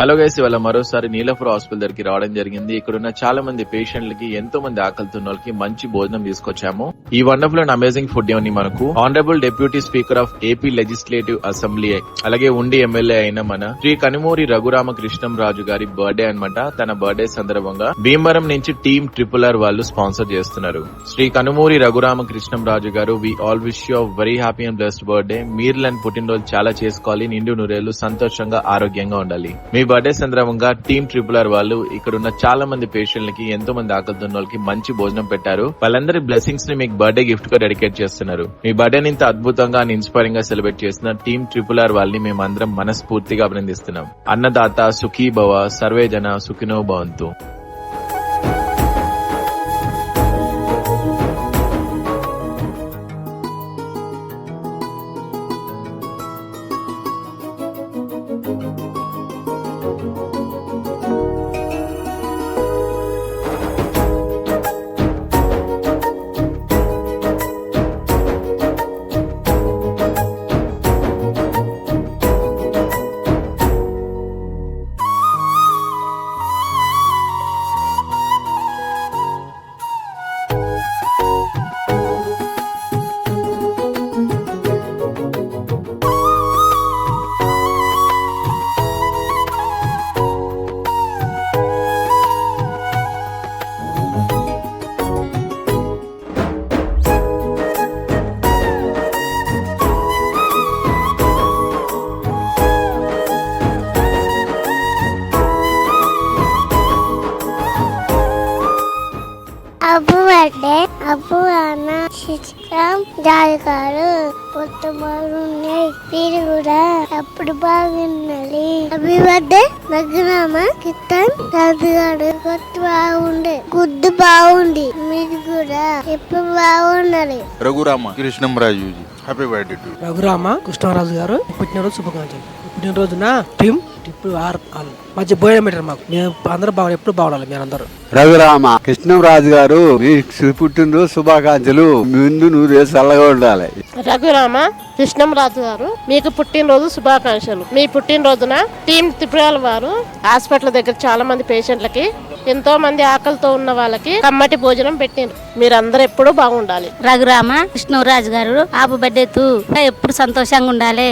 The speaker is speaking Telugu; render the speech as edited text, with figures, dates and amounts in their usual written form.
హలో గైస్, ఇవాళ మరోసారి నీలపుర హాస్పిటల్ దగ్గరికి రావడం జరిగింది. ఇక్కడ ఉన్న చాలా మంది పేషెంట్లకి, ఎంతో మంది ఆకలితున్న వాళ్ళకి మంచి భోజనం తీసుకొచ్చాము. ఈ వండర్ఫుల్ అండ్ అమేజింగ్ ఫుడ్ ఏమని మనకు honourable deputy speaker of AP legislative assembly అలాగే ఉండి ఎమ్మెల్యే అయిన మన శ్రీ కనుమూరి రఘురామకృష్ణంరాజు గారి బర్త్డే అన్నమాట. తన బర్త్డే సందర్భంగా భీమవరం నుంచి టీమ్ RRR వాళ్ళు స్పాన్సర్ చేస్తున్నారు. శ్రీ కనుమూరి రఘురామకృష్ణంరాజు గారు, we all wish you very happy and blessed birthday. మీరు లాంటి పుట్టినరోజు చాలా చేసుకోవాలి, నిండు నూరేళ్లు సంతోషంగా ఆరోగ్యంగా ఉండాలి. మీ బర్త్డే సందర్భంగా టీమ్ RRR వాళ్ళు ఇక్కడ ఉన్న చాలా మంది పేషెంట్లకి, ఎంతో మంది ఆకలితున్న వాళ్ళకి మంచి భోజనం పెట్టారు. వాళ్ళందరి బ్లెస్సింగ్స్ ని మీకు బర్త్డే గిఫ్ట్ గా డెడికేట్ చేస్తున్నారు. మీ బర్త్డే ఇంత అద్భుతంగా అండ్ ఇన్స్పైరింగ్ గా సెలబ్రేట్ చేసిన టీమ్ RRR వాళ్ళని మేమందరం మనస్ఫూర్తిగా అభినందిస్తున్నాం. అన్నదాత సుఖీ భవ, సర్వే జన సుఖినో భవంతు. అబ్బు బర్త్డే, అబ్బు అన్న శిక్షం జాలికారు కొత్త బాగున్నాయి, మీరు కూడా ఎప్పుడు బాగున్నది. అబ్బి బర్త్డే రఘురామ కిట్టన్ రాజుగారు కొత్త బాగుండే, గుడ్డు బాగుంది, మీరు కూడా ఎప్పుడు బాగున్నది. Raghurama Krishnamraju happy birthday to Raghurama Krishnaraju గారు పుట్టినరోజు శుభాకాంక్షలు. పుట్టినరోజున టీమ్ RRR మంచి భోజనం పెట్టారు మాకు. నేను అందరూ ఎప్పుడు బాగుండాలి. మీరు అందరూ రఘురామ కృష్ణంరాజు గారు మీ పుట్టినరోజు శుభాకాంక్షలు, ముందు నువ్వు చల్లగా ఉండాలి. రఘురామ కృష్ణంరాజు గారు మీకు పుట్టినరోజు శుభాకాంక్షలు. మీ పుట్టినరోజున టీమ్ RRR వారు హాస్పిటల్ దగ్గర చాలా మంది పేషెంట్లకి, ఎంతో మంది ఆకలితో ఉన్న వాళ్ళకి కమ్మటి భోజనం పెట్టిండ్రు. మీరందరూ ఎప్పుడూ బాగుండాలి. రఘురామ కృష్ణరాజు గారు ఆపు బర్త్డే ఎప్పుడు సంతోషంగా ఉండాలి.